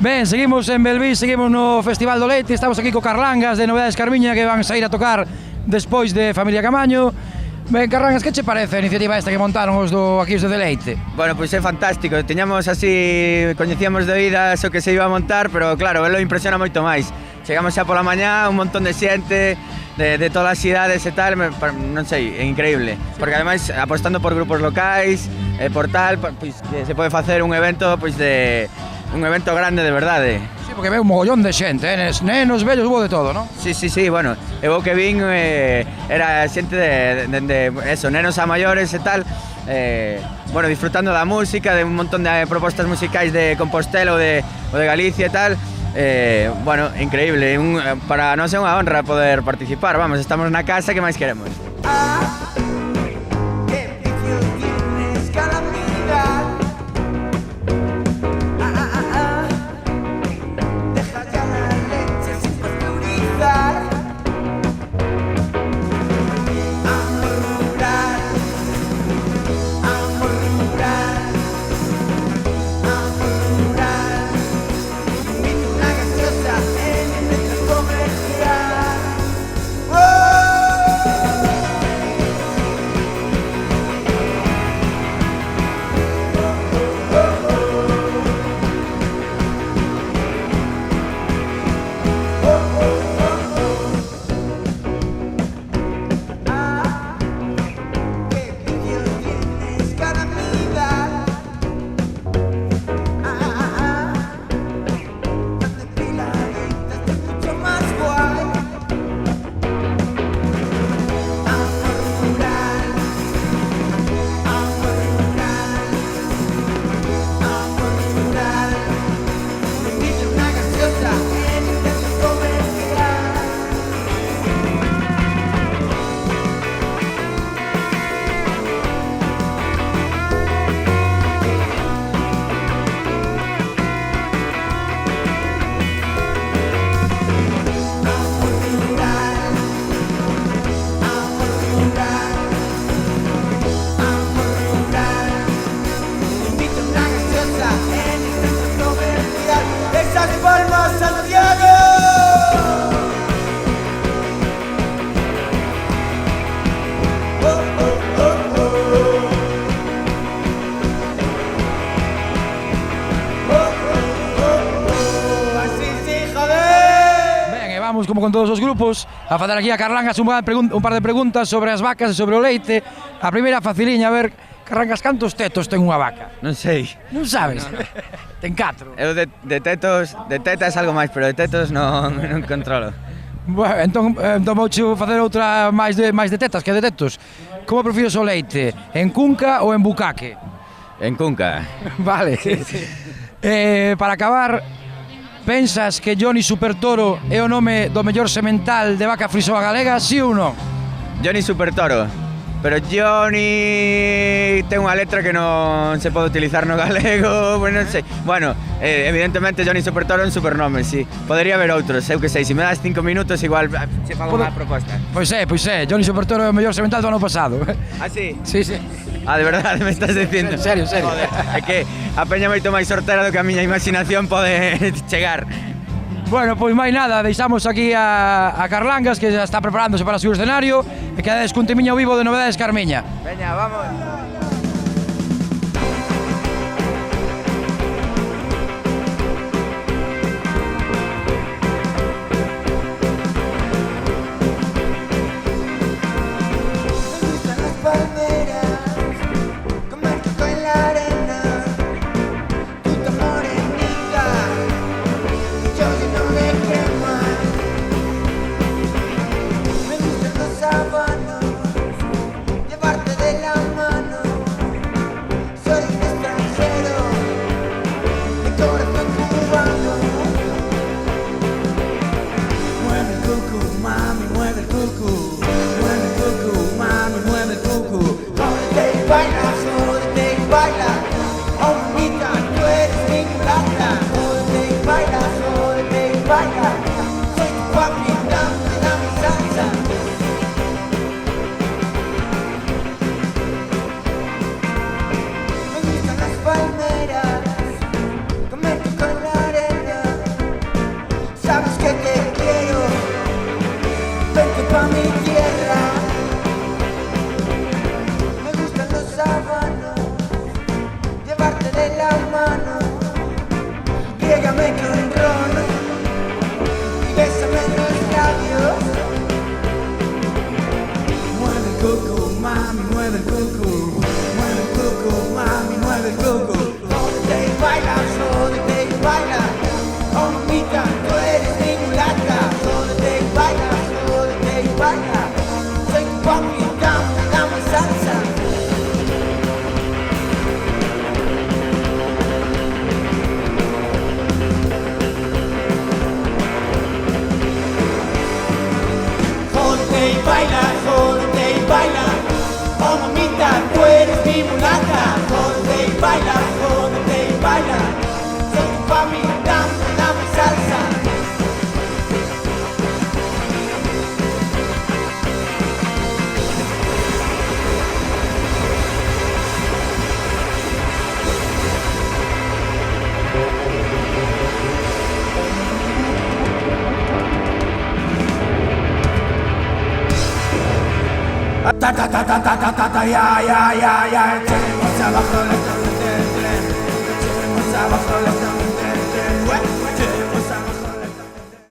Ben, seguimos en Belví, seguimos no Festival do Leite. Estamos aquí co Carlangas de Novedades Carmiña, que van a sair a tocar despois de Familia Camaño. Ben, Carlangas, que che parece a iniciativa esta que montaron os do aquí os de Leite? Bueno, pois é fantástico. Tiñamos así, coñecíamos de oídas o que se iba a montar, pero claro, velo impresiona moito máis. Chegamos xa pola mañá, un montón de xente de todas as cidades e tal, non sei, é increíble. Porque ademais apostando por grupos locais, por tal, pois se pode facer un evento pois de un evento grande de verdade. Sí, porque ve un mogollón de xente, nenos, vellos, hubo de todo, non? Sí, bueno, eu o que vin era xente de eso, nenos a maiores e tal, bueno, disfrutando da música, de un montón de propostas musicais de Compostela ou de Galicia e tal. Bueno, increíble, para nós é unha honra poder participar, vamos, estamos na casa, que máis queremos? Como con todos os grupos, a facer aquí a Carlangas un par de preguntas sobre as vacas e sobre o leite. A primeira faciliña, a ver, Carlangas, cantos tetos ten unha vaca? Non sei. Non sabes? No. Ten 4. Eu de tetas algo máis, pero de tetos non controlo. Bueno, entón vouche facer outra máis de tetas que de tetos. Como prefires o leite? En cunca ou en bucaque? En cunca. Vale. Sí. Para acabar, pensas que Johnny Supertoro é o nome do mellor semental de vaca frisoa galega, sí ou non? Johnny Supertoro, pero Johnny ten unha letra que non se pode utilizar no galego, bueno, non sei. Bueno, evidentemente Johnny Supertoro é un supernome, sí. Podería haber outros, eu que sei, se me das 5 minutos igual se fago unha proposta. Pois é, Johnny Supertoro é o mellor semental do ano pasado. Ah, sí? Sí. Ah, de verdade, me estás dicindo? En serio. Joder, é que a peña moito máis sortera do que a miña imaginación pode chegar. Bueno, pois máis nada, deixamos aquí a Carlangas, que já está preparándose para o seu escenario, e quedades cun temiño vivo de Novedades Carmiña. Veña, vamos. Llevarte de la mano pégame con ron y bésame en los labios. Mueve el coco, mami, mueve el coco. Mueve el coco, mami, mueve el coco. Jódete y baila, jódete y baila. Oh mamita, tú eres mi mulata. Jódete y baila, jódete y baila. Soy tu papi, dame salsa. Jódete y baila, jódete y baila. Oh mamita, tú eres mi mulata. Jódete y baila, jódete y baila. Soy tu papi, dame salsa. Ta ta ta ta ta ta ta ta ya ya ya ya. Echemos abajo lentamente el tren. Echemos abajo lentamente el tren.